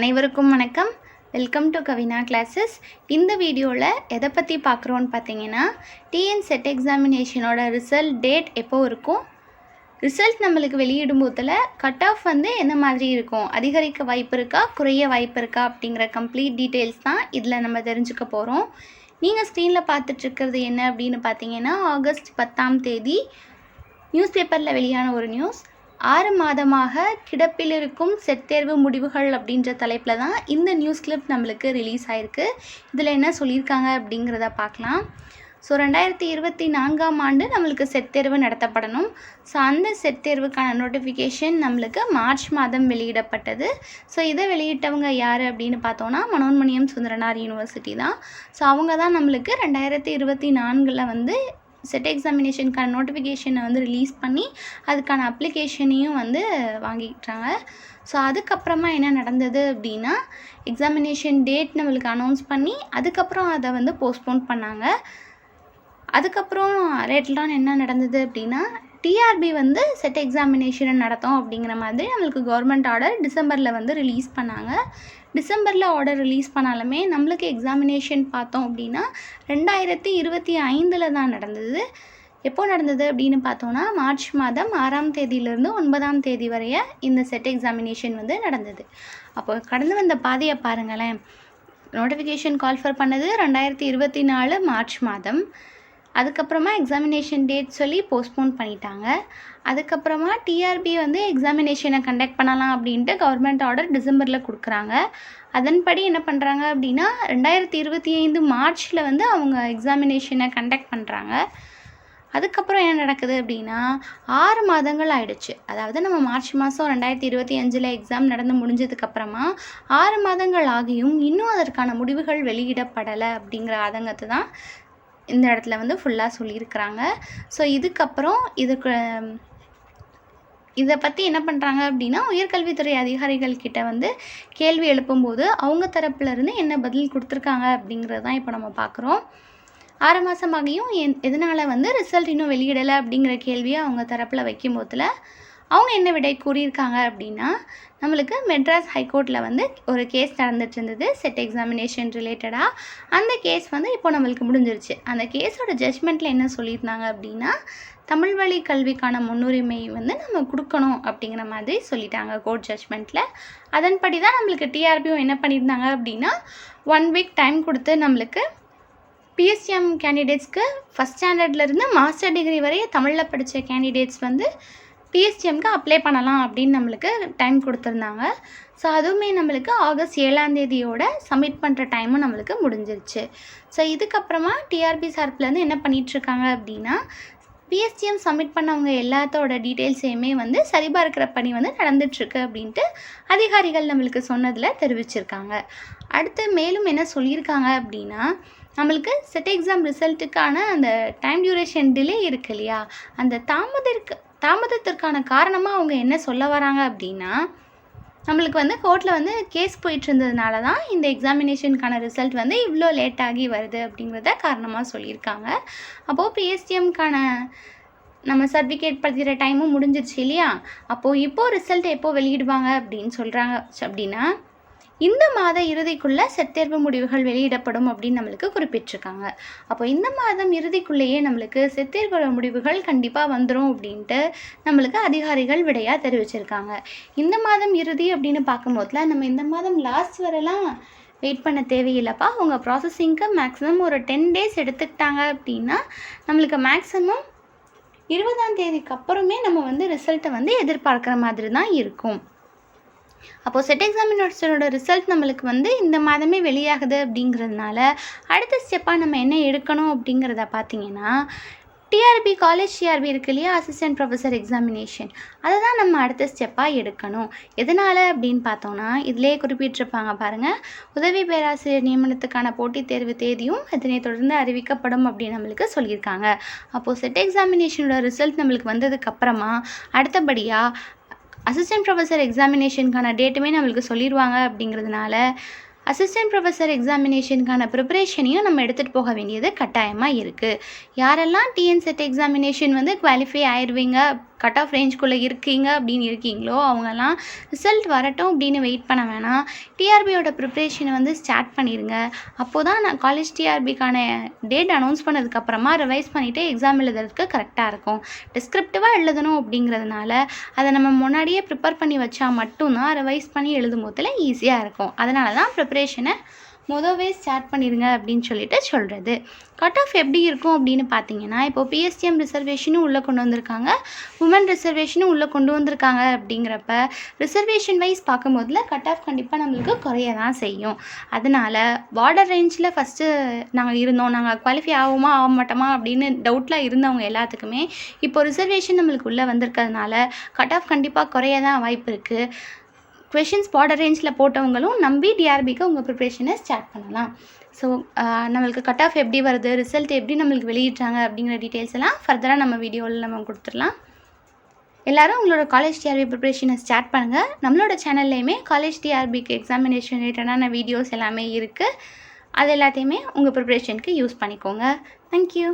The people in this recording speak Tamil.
அனைவருக்கும் வணக்கம். Welcome to Kavina classes. இந்த வீடியோவில் எதை பற்றி பார்க்குறோன்னு பார்த்தீங்கன்னா, டிஎன் செட் எக்ஸாமினேஷனோட ரிசல்ட் டேட் எப்போ இருக்கும், ரிசல்ட் நம்மளுக்கு வெளியிடும் போதில் கட் ஆஃப் வந்து என்ன மாதிரி இருக்கும், அதிகரிக்க வாய்ப்பு இருக்கா குறைய வாய்ப்பு இருக்கா அப்படிங்கிற கம்ப்ளீட் டீட்டெயில்ஸ் தான் இதில் நம்ம தெரிஞ்சுக்க போகிறோம். நீங்கள் ஸ்க்ரீனில் பார்த்துட்ருக்கிறது என்ன அப்படின்னு பார்த்தீங்கன்னா, ஆகஸ்ட் 10 நியூஸ் பேப்பரில் வெளியான ஒரு நியூஸ். 6 மாதமாக கிடப்பில் இருக்கும் செட் தேர்வு முடிவுகள் அப்படின்ற தலைப்பில் தான் இந்த நியூஸ் கிளிப் நம்மளுக்கு ரிலீஸ் ஆகிருக்கு. இதில் என்ன சொல்லியிருக்காங்க அப்படிங்கிறத பார்க்கலாம். ஸோ 2024ஆம் ஆண்டு நம்மளுக்கு செட் தேர்வு நடத்தப்படணும். ஸோ அந்த செட் தேர்வுக்கான நோட்டிஃபிகேஷன் நம்மளுக்கு மார்ச் மாதம் வெளியிடப்பட்டது. ஸோ இதை வெளியிட்டவங்க யார் அப்படின்னு பார்த்தோன்னா, மனோன்மணியம் சுந்தரனார் யூனிவர்சிட்டி தான். ஸோ அவங்க தான் நம்மளுக்கு 2024 வந்து செட் எக்ஸாமினேஷனுக்கான நோட்டிஃபிகேஷனை வந்து ரிலீஸ் பண்ணி அதுக்கான அப்ளிகேஷனையும் வந்து வாங்கிக்கிட்டாங்க. ஸோ அதுக்கப்புறமா என்ன நடந்தது அப்படின்னா, எக்ஸாமினேஷன் டேட் நம்மளுக்கு அனௌன்ஸ் பண்ணி அதுக்கப்புறம் அதை வந்து போஸ்ட்போன் பண்ணாங்க. அதுக்கப்புறம் லேட்டரான் என்ன நடந்தது அப்படின்னா, டிஆர்பி வந்து செட் எக்ஸாமினேஷனை நடத்தும் அப்படிங்கிற மாதிரி நம்மளுக்கு கவர்மெண்ட் ஆர்டர் டிசம்பரில் வந்து ரிலீஸ் பண்ணாங்க. டிசம்பரில் ஆர்டர் ரிலீஸ் பண்ணாலுமே நம்மளுக்கு எக்ஸாமினேஷன் பார்த்தோம் அப்படின்னா 2025 தான் நடந்தது. எப்போ நடந்தது அப்படின்னு பார்த்தோன்னா, மார்ச் மாதம் 6ஆம் தேதியிலேருந்து 9ஆம் தேதி வரைய இந்த செட் எக்ஸாமினேஷன் வந்து நடந்தது. அப்போ கடந்து வந்த பாதையை பாருங்களேன். நோட்டிஃபிகேஷன் கால்ஃபர் பண்ணது 2024 மார்ச் மாதம். அதுக்கப்புறமா எக்ஸாமினேஷன் டேட் சொல்லி போஸ்ட்போன் பண்ணிட்டாங்க. அதுக்கப்புறமா டிஆர்பி வந்து எக்ஸாமினேஷனை கண்டக்ட் பண்ணலாம் அப்படின்ட்டு கவர்மெண்ட் ஆர்டர் டிசம்பரில் கொடுக்குறாங்க. அதன்படி என்ன பண்ணுறாங்க அப்படின்னா, 2025 மார்ச்சில் வந்து அவங்க எக்ஸாமினேஷனை கண்டக்ட் பண்ணுறாங்க. அதுக்கப்புறம் என்ன நடக்குது அப்படின்னா, 6 மாதங்கள் ஆயிடுச்சு. அதாவது நம்ம மார்ச் மாதம் 2025 எக்ஸாம் நடந்து முடிஞ்சதுக்கப்புறமா 6 மாதங்கள் ஆகியும் இன்னும் அதற்கான முடிவுகள் வெளியிடப்படலை அப்படிங்கிற ஆதங்கத்தை தான் இந்த இடத்துல வந்து ஃபுல்லாக சொல்லியிருக்கிறாங்க. ஸோ இதுக்கப்புறம் இதை பற்றி என்ன பண்ணுறாங்க அப்படின்னா, உயர்கல்வித்துறை அதிகாரிகள் கிட்ட வந்து கேள்வி எழுப்பும்போது அவங்க தரப்புலேருந்து என்ன பதில் கொடுத்துருக்காங்க அப்படிங்கிறது தான் இப்போ நம்ம பார்க்குறோம். 6 மாதமாகியும் எதனால் வந்து ரிசல்ட் இன்னும் வெளியிடலை அப்படிங்கிற கேள்வியை அவங்க தரப்பில் வைக்கும் போதில் அவங்க என்ன விடை கூறியிருக்காங்க அப்படின்னா, நம்மளுக்கு மெட்ராஸ் ஹைகோர்ட்டில் வந்து ஒரு கேஸ் நடந்துட்டு இருந்தது செட் எக்ஸாமினேஷன் ரிலேட்டடாக. அந்த கேஸ் வந்து இப்போ நம்மளுக்கு முடிஞ்சிருச்சு. அந்த கேஸோட ஜட்ஜ்மெண்ட்டில் என்ன சொல்லியிருந்தாங்க அப்படின்னா, தமிழ் வழி கல்விக்கான முன்னுரிமை வந்து நம்ம கொடுக்கணும் அப்படிங்கிற மாதிரி சொல்லிட்டாங்க கோர்ட் ஜட்ஜ்மெண்ட்டில். அதன்படி தான் நம்மளுக்கு டிஆர்பியும் என்ன பண்ணியிருந்தாங்க அப்படின்னா, 1 வீக் டைம் கொடுத்து நம்மளுக்கு பிஎஸ்சிஎம் கேண்டிடேட்ஸ்க்கு ஃபஸ்ட் ஸ்டாண்டர்ட்லேருந்து மாஸ்டர் டிகிரி வரைய தமிழில் படித்த கேண்டிடேட்ஸ் வந்து பிஎஸ்சிஎம்க்கு அப்ளை பண்ணலாம் அப்படின்னு நம்மளுக்கு டைம் கொடுத்துருந்தாங்க. ஸோ அதுவுமே நம்மளுக்கு ஆகஸ்ட் 7ஆம் தேதியோட சப்மிட் பண்ணுற டைமும் நம்மளுக்கு முடிஞ்சிருச்சு. ஸோ இதுக்கப்புறமா டிஆர்பி சார்பிலேருந்து என்ன பண்ணிகிட்ருக்காங்க அப்படின்னா, பிஎஸ்சிஎம் சப்மிட் பண்ணவங்க எல்லாத்தோட டீட்டெயில்ஸையுமே வந்து சரிபார்க்கிற பணி வந்து நடந்துகிட்ருக்கு அப்படின்ட்டு அதிகாரிகள் நம்மளுக்கு சொன்னதில் தெரிவிச்சிருக்காங்க. அடுத்து மேலும் என்ன சொல்லியிருக்காங்க அப்படின்னா, நம்மளுக்கு செட் எக்ஸாம் ரிசல்ட்டுக்கான அந்த டைம் டியூரேஷன் டிலே இருக்கு இல்லையா, அந்த தாமதத்திற்கான காரணமாக அவங்க என்ன சொல்ல வராங்க அப்படின்னா, நம்மளுக்கு வந்து கோர்ட்டில் வந்து கேஸ் போயிட்டு இருந்ததுனால தான் இந்த எக்ஸாமினேஷனுக்கான ரிசல்ட் வந்து இவ்வளோ லேட் ஆகி வருது அப்படிங்கிறத காரணமாக சொல்லியிருக்காங்க. அப்போது பிஎஸ்டிஎம்க்கான நம்ம சர்டிஃபிகேட் படுத்துகிற டைமும் முடிஞ்சிருச்சு இல்லையா, இப்போது ரிசல்ட் எப்போது வெளியிடுவாங்க அப்படின்னு சொல்கிறாங்க அப்படின்னா, இந்த மாத இறுதிக்குள்ளே செட் தேர்வு முடிவுகள் வெளியிடப்படும் அப்படின்னு நம்மளுக்கு குறிப்பிட்டிருக்காங்க. இந்த மாதம் இறுதிக்குள்ளேயே நம்மளுக்கு செட் தேர்வு முடிவுகள் கண்டிப்பாக வந்துடும் அப்படின்ட்டு நம்மளுக்கு அதிகாரிகள் விடையாக தெரிவிச்சிருக்காங்க. இந்த மாதம் இறுதி அப்படின்னு பார்க்கும்போதுல நம்ம இந்த மாதம் லாஸ்ட் வரலாம் வெயிட் பண்ண தேவையில்லைப்பா. அவங்க ப்ராசஸிங்க்கு மேக்ஸிமம் ஒரு 10 டேஸ் எடுத்துக்கிட்டாங்க அப்படின்னா நம்மளுக்கு மேக்ஸிமம் 20ஆம் தேதிக்கு அப்புறமே நம்ம வந்து ரிசல்ட்டை வந்து எதிர்பார்க்குற மாதிரி தான் இருக்கும். செட் எக்ஸாமினேஷனோட ரிசல்ட் நம்மளுக்கு வந்து இந்த மாதமே வெளியாகுது அப்படிங்கிறதுனால அடுத்த ஸ்டெப்பாக நம்ம என்ன எடுக்கணும் அப்படிங்கிறத பார்த்தீங்கன்னா, டிஆர்பி காலேஜ் டிஆர்பி இருக்கு இல்லையா, அசிஸ்டன்ட் ப்ரொஃபஸர் எக்ஸாமினேஷன், அதை தான் நம்ம அடுத்த ஸ்டெப்பாக எடுக்கணும். எதனால் அப்படின்னு பார்த்தோன்னா, இதிலே குறிப்பிட்டிருப்பாங்க பாருங்கள், உதவி பேராசிரியர் நியமனத்துக்கான போட்டித் தேர்வு தேதியும் இதனை தொடர்ந்து அறிவிக்கப்படும் அப்படின்னு நம்மளுக்கு சொல்லியிருக்காங்க. செட் எக்ஸாமினேஷனோட ரிசல்ட் நம்மளுக்கு வந்ததுக்கப்புறமா அடுத்தபடியாக அசிஸ்டன்ட் ப்ரொஃபஸர் எக்ஸாமினேஷனுக்கான டேட்டுமே நம்மளுக்கு சொல்லிடுவாங்க. அப்படிங்கிறதுனால அசிஸ்டன்ட் ப்ரொஃபஸர் எக்ஸாமினேஷனுக்கான ப்ரிப்பரேஷனையும் நம்ம எடுத்துகிட்டு போக வேண்டியது கட்டாயமாக இருக்குது. யாரெல்லாம் டிஎன் செட் எக்ஸாமினேஷன் வந்து குவாலிஃபை ஆயிடுவீங்க கட் ஆஃப் ரேஞ்சுக்குள்ளே இருக்கீங்களோ அவங்கெல்லாம் ரிசல்ட் வரட்டும் அப்படின்னு வெயிட் பண்ண வேணாம். டிஆர்பியோட ப்ரிப்ரேஷனை வந்து ஸ்டார்ட் பண்ணிடுங்க. அப்போது தான் நான் காலேஜ் டிஆர்பிக்கான டேட் அனௌன்ஸ் பண்ணதுக்கப்புறமா ரிவைஸ் பண்ணிவிட்டு எக்ஸாம் எழுதுறதுக்கு கரெக்டாக இருக்கும். டிஸ்கிரிப்டிவாக எழுதணும் அப்படிங்கிறதுனால அதை நம்ம முன்னாடியே ப்ரிப்பேர் பண்ணி வச்சா மட்டும்தான் ரிவைஸ் பண்ணி எழுதும் போதில் ஈஸியாக இருக்கும். அதனால தான் ப்ரிப்ரேஷனை மொதவே ஸ்டார்ட் பண்ணிடுங்க அப்படின்னு சொல்கிறது. கட் ஆஃப் எப்படி இருக்கும் அப்படின்னு பார்த்தீங்கன்னா, இப்போ பிஎஸ்டிஎம் ரிசர்வேஷனும் உள்ளே கொண்டு வந்திருக்காங்க, உமன் ரிசர்வேஷனும் உள்ளே கொண்டு வந்திருக்காங்க. அப்படிங்கிறப்ப ரிசர்வேஷன் வைஸ் பார்க்கும்போதில் கட் ஆஃப் கண்டிப்பாக நம்மளுக்கு குறைய தான் செய்யும். அதனால் பார்டர் ரேஞ்சில் ஃபஸ்ட்டு நாங்கள் குவாலிஃபை ஆகுமா ஆக மாட்டோமா அப்படின்னு டவுட்டில் இருந்தவங்க எல்லாத்துக்குமே இப்போ ரிசர்வேஷன் நம்மளுக்கு உள்ளே வந்திருக்கிறதுனால கட் ஆஃப் கண்டிப்பாக குறைய தான் வாய்ப்பு இருக்குது. கொஷின்ஸ் பார்டர் ரேஞ்சில் போட்டவங்களும் நம்பி டிஆர்பிக்கு உங்கள் ப்ரிப்ரேஷனை ஸ்டார்ட் பண்ணலாம். ஸோ நம்மளுக்கு கட் ஆஃப் எப்படி வருது, ரிசல்ட் எப்படி நம்மளுக்கு வெளியிட்றாங்க அப்படிங்கிற டீட்டெயில்ஸ் எல்லாம் ஃபர்தராக நம்ம வீடியோவில் நம்ம கொடுத்துடலாம். எல்லோரும் உங்களோட காலேஜ் டிஆர்பி ப்ரிப்ரேஷனை ஸ்டார்ட் பண்ணுங்கள். நம்மளோட சேனல்லையுமே காலேஜ் டிஆர்பிக்கு எக்ஸாமினேஷன் ரிலேட்டடான வீடியோஸ் எல்லாமே இருக்குது. அது எல்லாத்தையுமே உங்கள் ப்ரிப்ரேஷனுக்கு யூஸ் பண்ணிக்கோங்க. தேங்க்யூ.